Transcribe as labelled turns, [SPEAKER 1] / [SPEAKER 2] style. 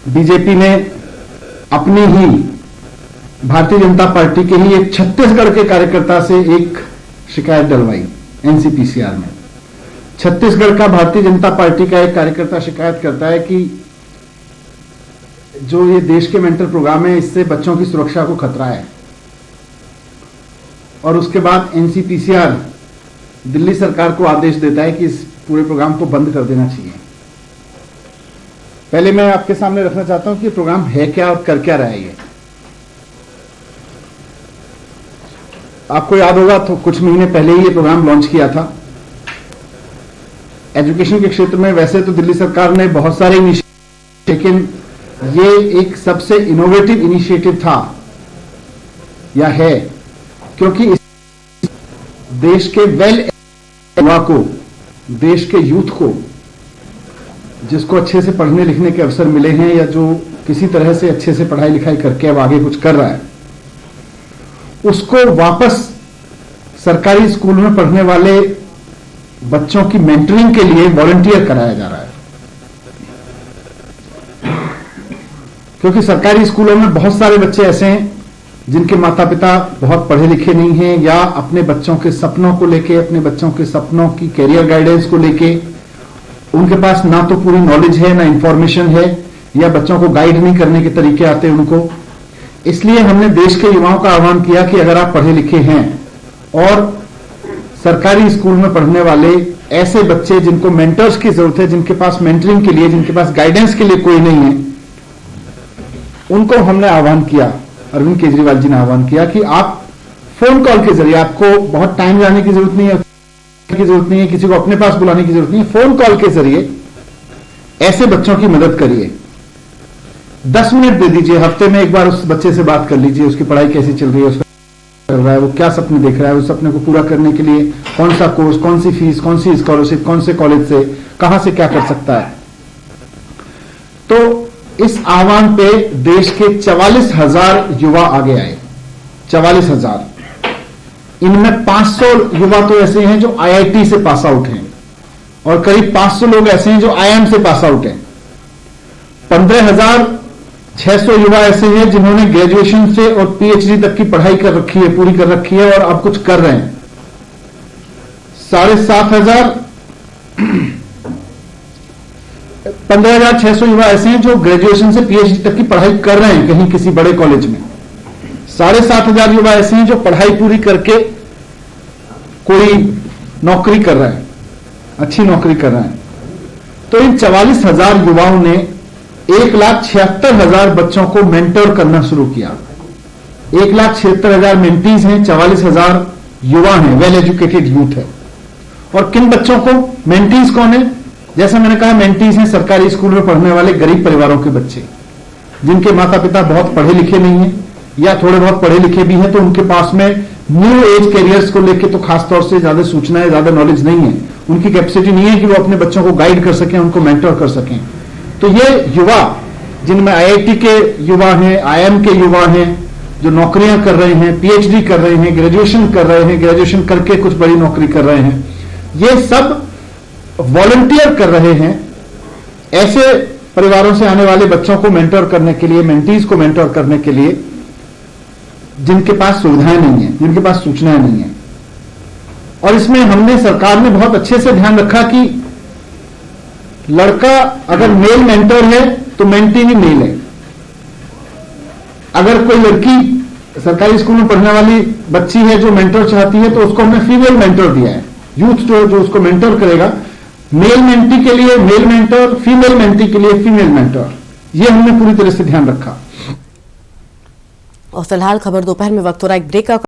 [SPEAKER 1] BJP ने अपनी ही Bharatiya Janata party के ही एक छत्तीसगढ़ के कार्यकर्ता से एक शिकायत डलवाई एनसीपीसीआर में। छत्तीसगढ़ का भारतीय जनता पार्टी का एक कार्यकर्ता शिकायत करता है कि जो ये देश के मेंटर प्रोग्राम है इससे बच्चों की सुरक्षा को खतरा है, और उसके बाद एनसीपीसीआर दिल्ली सरकार को आदेश देता है कि इस पूरे प्रोग्राम को बंद कर देना चाहिए। पहले मैं आपके सामने रखना चाहता हूं कि प्रोग्राम है क्या और कर क्या रहा है। ये आपको याद होगा तो कुछ महीने पहले ही ये प्रोग्राम लॉन्च किया था। एजुकेशन के क्षेत्र में वैसे तो दिल्ली सरकार ने बहुत सारे इनिशिएटिव, लेकिन ये एक सबसे इनोवेटिव इनिशिएटिव था या है, क्योंकि इस देश के युवा को, देश के यूथ को, जिसको अच्छे से पढ़ने लिखने के अवसर मिले हैं या जो किसी तरह से अच्छे से पढ़ाई लिखाई करके अब आगे कुछ कर रहा है, उसको वापस सरकारी स्कूल में पढ़ने वाले बच्चों की मेंटरिंग के लिए वॉलंटियर कराया जा रहा है। क्योंकि सरकारी स्कूलों में बहुत सारे बच्चे ऐसे हैं जिनके माता पिता बहुत पढ़े लिखे नहीं हैं, या अपने बच्चों के सपनों को लेके, अपने बच्चों के सपनों की कैरियर गाइडेंस को लेके उनके पास ना तो पूरी नॉलेज है, ना इंफॉर्मेशन है, या बच्चों को गाइड नहीं करने के तरीके आते उनको। इसलिए हमने देश के युवाओं का आह्वान किया कि अगर आप पढ़े लिखे हैं और सरकारी स्कूल में पढ़ने वाले ऐसे बच्चे जिनको मेंटर्स की जरूरत है, जिनके पास मेंटरिंग के लिए, जिनके पास गाइडेंस के लिए कोई नहीं है, उनको हमने आह्वान किया, अरविंद केजरीवाल जी ने आह्वान किया कि आप फोन कॉल के जरिए, आपको बहुत टाइम जाने की जरूरत नहीं है, किसी को अपने पास बुलाने की जरूरत नहीं है, फोन कॉल के जरिए ऐसे बच्चों की मदद करिए। 10 मिनट दे दीजिए, हफ्ते में एक बार उस बच्चे से बात कर लीजिए, उसकी पढ़ाई कैसी चल रही है, उसका कर रहा है, वो क्या सपने देख रहा है, उस सपने को पूरा करने के लिए कौन सा कोर्स, कौन सी फीस, कौन सी स्कॉलरशिप, कौन से कॉलेज से, कहां से क्या कर सकता है। तो इस आह्वान पे देश के 44,000 युवा आगे आए। 44,000, इनमें 500 युवा तो ऐसे हैं जो आईआईटी से पास आउट हैं, और करीब 500 लोग ऐसे हैं जो आईआईएम से पास आउट हैं। 15,600 युवा ऐसे हैं जिन्होंने ग्रेजुएशन से और पीएचडी तक की पढ़ाई कर रखी है, पूरी कर रखी है, और अब कुछ कर रहे हैं। 15,600 युवा ऐसे हैं जो ग्रेजुएशन से पीएचडी तक की पढ़ाई कर रहे हैं कहीं किसी बड़े कॉलेज में। 7,500 युवा ऐसे हैं जो पढ़ाई पूरी करके कोई नौकरी कर रहे हैं, अच्छी नौकरी कर रहे हैं। तो इन 44,000 युवाओं ने 1,76,000 बच्चों को मेंटर करना शुरू किया। 1,76,000 मेंटीज हैं, 44,000 युवा हैं, वेल एजुकेटेड यूथ है। और किन बच्चों को? मेंटीज कौन है? जैसा मैंने कहा, मेंटीज हैं सरकारी स्कूल में पढ़ने वाले गरीब परिवारों के बच्चे, जिनके माता पिता बहुत पढ़े लिखे नहीं हैं, या थोड़े बहुत पढ़े लिखे भी हैं तो उनके पास में न्यू एज कैरियर्स को लेकर तो खासतौर से ज्यादा सूचनाएं, ज्यादा नॉलेज नहीं है, उनकी कैपेसिटी नहीं है कि वो अपने बच्चों को गाइड कर सकें, उनको मेंटर कर सकें। तो ये युवा, जिनमें आईआईटी के युवा हैं, आईआईएम के युवा हैं, जो नौकरियां कर रहे हैं, पीएचडी कर रहे हैं, ग्रेजुएशन कर रहे हैं, ग्रेजुएशन करके कुछ बड़ी नौकरी कर रहे हैं, ये सब वॉलंटियर कर रहे हैं ऐसे परिवारों से आने वाले बच्चों को मेंटर करने के लिए, मेंटीज को मेंटर करने के लिए, जिनके पास सुविधाएं नहीं है, जिनके पास सूचनाएं नहीं है। और इसमें हमने, सरकार ने बहुत अच्छे से ध्यान रखा कि लड़का अगर मेल मेंटर है तो मेंटी भी मेल है। अगर कोई लड़की सरकारी स्कूल में पढ़ने वाली बच्ची है जो मेंटर चाहती है तो उसको हमने फीमेल मेंटर दिया है। यूथ जो उसको मेंटर करेगा, मेल मेंटी के लिए मेल मेंटर, फीमेल मेंटी के लिए फीमेल मेंटर, ये हमने पूरी तरह से ध्यान रखा।
[SPEAKER 2] और फिलहाल खबर दोपहर में वक्त हो रहा है एक ब्रेक का।